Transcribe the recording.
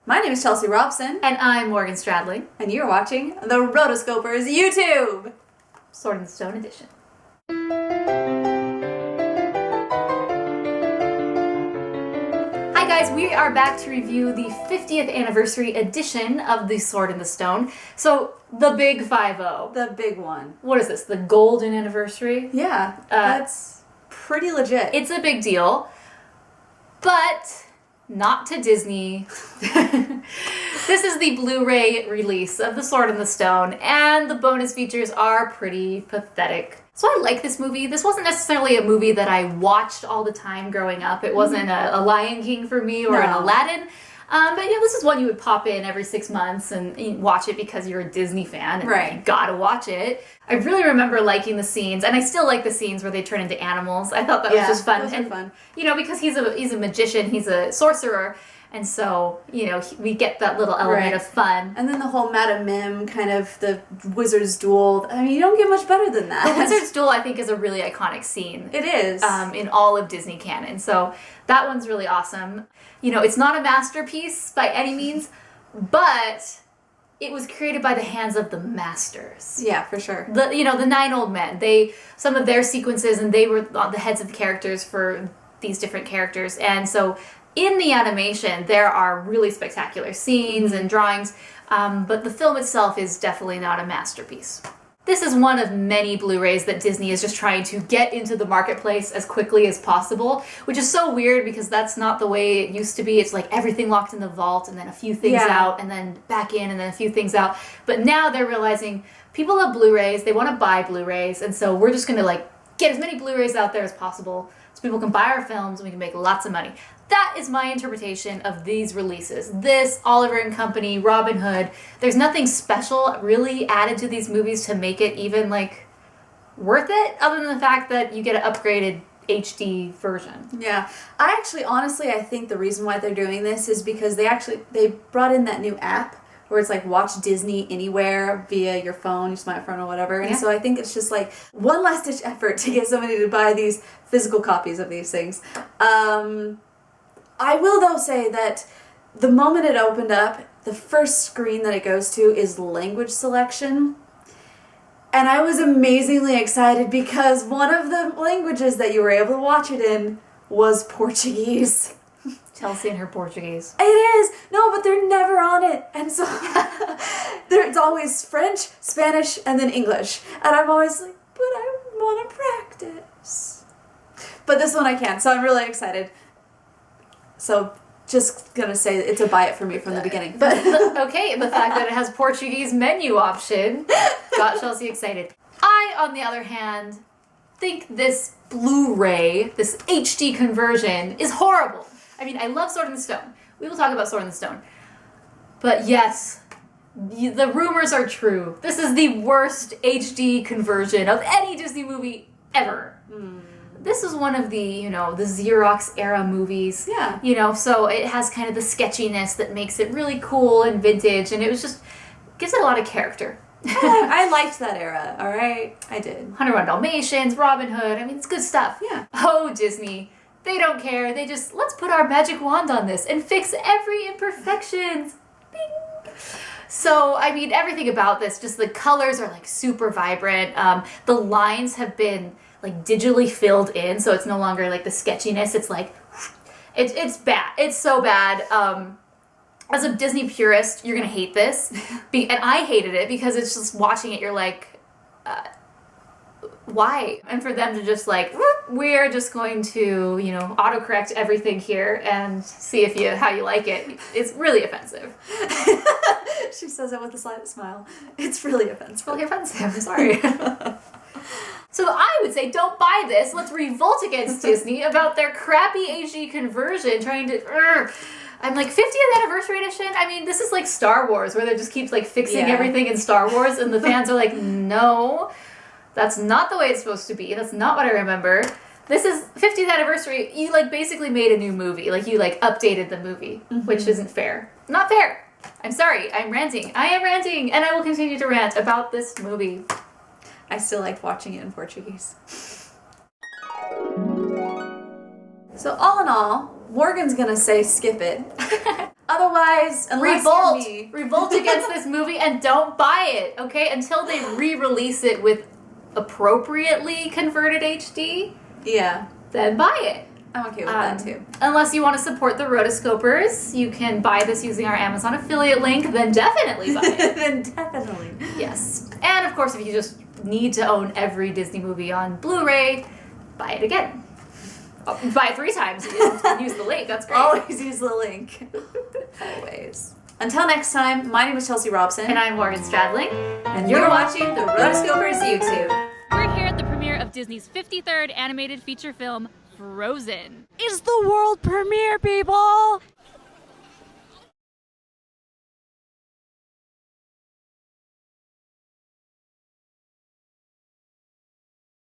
My name is Chelsea Robson. And I'm Morgan Stradling. And you're watching the Rotoscopers YouTube! Sword in the Stone edition. Hi guys, we are back to review the 50th anniversary edition of the Sword in the Stone. So, the big 5-0. The big one. What is this, the golden anniversary? Yeah, that's pretty legit. It's a big deal, but not to Disney. This is the Blu-ray release of The Sword in the Stone, and the bonus features are pretty pathetic. So I like this movie. This wasn't necessarily a movie that I watched all the time growing up. It wasn't a Lion King for me or an Aladdin. But this is one you would pop in every 6 months and watch it because you're a Disney fan and right. You gotta watch it. I really remember liking the scenes, and I still like the scenes where they turn into animals. I thought that was just fun. Those are fun. Because he's a magician, he's a sorcerer, and so, we get that little element of fun. And then the whole Madame Mim, kind of the wizard's duel. I mean, you don't get much better than that. The wizard's duel, I think, is a really iconic scene. It is. In all of Disney canon. So that one's really awesome. It's not a masterpiece by any means, but it was created by the hands of the masters. Yeah, for sure. The 9 old men. Some of their sequences, and they were the heads of the characters for these different characters. And so in the animation, there are really spectacular scenes and drawings, but the film itself is definitely not a masterpiece. This is one of many Blu-rays that Disney is just trying to get into the marketplace as quickly as possible, which is so weird because that's not the way it used to be. It's like everything locked in the vault and then a few things out and then back in and then a few things out. But now they're realizing people love Blu-rays, they want to buy Blu-rays, and so we're just going to get as many Blu-rays out there as possible so people can buy our films and we can make lots of money. That is my interpretation of these releases. This, Oliver and Company, Robin Hood, there's nothing special really added to these movies to make it even, worth it, other than the fact that you get an upgraded HD version. Yeah. Honestly, I think the reason why they're doing this is because they brought in that new app where it's watch Disney anywhere via your phone, your smartphone, or whatever. And so I think it's just one last ditch effort to get somebody to buy these physical copies of these things. I will, though, say that the moment it opened up, the first screen that it goes to is language selection. And I was amazingly excited because one of the languages that you were able to watch it in was Portuguese. Chelsea and her Portuguese. It is! No, but they're never on it. And so it's always French, Spanish, and then English. And I'm always like, but I want to practice. But this one I can, so I'm really excited. So, just gonna say it's a buy it for me from the beginning. But okay, the fact that it has Portuguese menu option got Chelsea excited. I, on the other hand, think this Blu-ray, this HD conversion, is horrible. I mean, I love Sword in the Stone. We will talk about Sword in the Stone. But yes, the rumors are true. This is the worst HD conversion of any Disney movie ever. This is one of the, the Xerox era movies. Yeah. So it has kind of the sketchiness that makes it really cool and vintage, and gives it a lot of character. I liked that era, alright? I did. 101 Dalmatians, Robin Hood, it's good stuff. Yeah. Oh, Disney. They don't care. They just, let's put our magic wand on this and fix every imperfection. Bing. So, everything about this, just the colors are super vibrant. The lines have been digitally filled in, so it's no longer the sketchiness. It's it's bad. It's so bad. As a Disney purist, you're gonna hate this, and I hated it because it's just watching it. You're why? And for them to just we're just going to autocorrect everything here and see how you like it. It's really offensive. She says it with a slight smile. It's really offensive. It's really offensive. I'm sorry. So I would say don't buy this. Let's revolt against Disney about their crappy HD conversion trying to... I'm 50th anniversary edition? This is like Star Wars where they just keeps fixing everything in Star Wars and the fans are no, that's not the way it's supposed to be. That's not what I remember. This is 50th anniversary. You basically made a new movie. You updated the movie, which isn't fair. Not fair. I'm sorry. I'm ranting. I am ranting and I will continue to rant about this movie. I still liked watching it in Portuguese. So all in all, Morgan's gonna say skip it. Otherwise, unless Revolt! you're me. Revolt against this movie and don't buy it, okay? Until they re-release it with appropriately converted HD, Yeah, then buy it. I'm okay with that too. Unless you want to support the Rotoscopers, you can buy this using our Amazon affiliate link, then definitely buy it. Then definitely. Yes. And of course, if you just need to own every Disney movie on Blu-ray, buy it again. Oh, buy it 3 times and use the link. That's great. Always use the link. Always. Until next time, my name is Chelsea Robson. And I'm Morgan Stradling. And you're watching the Rotoscopers YouTube. We're here at the premiere of Disney's 53rd animated feature film, Frozen. It's the world premiere, people!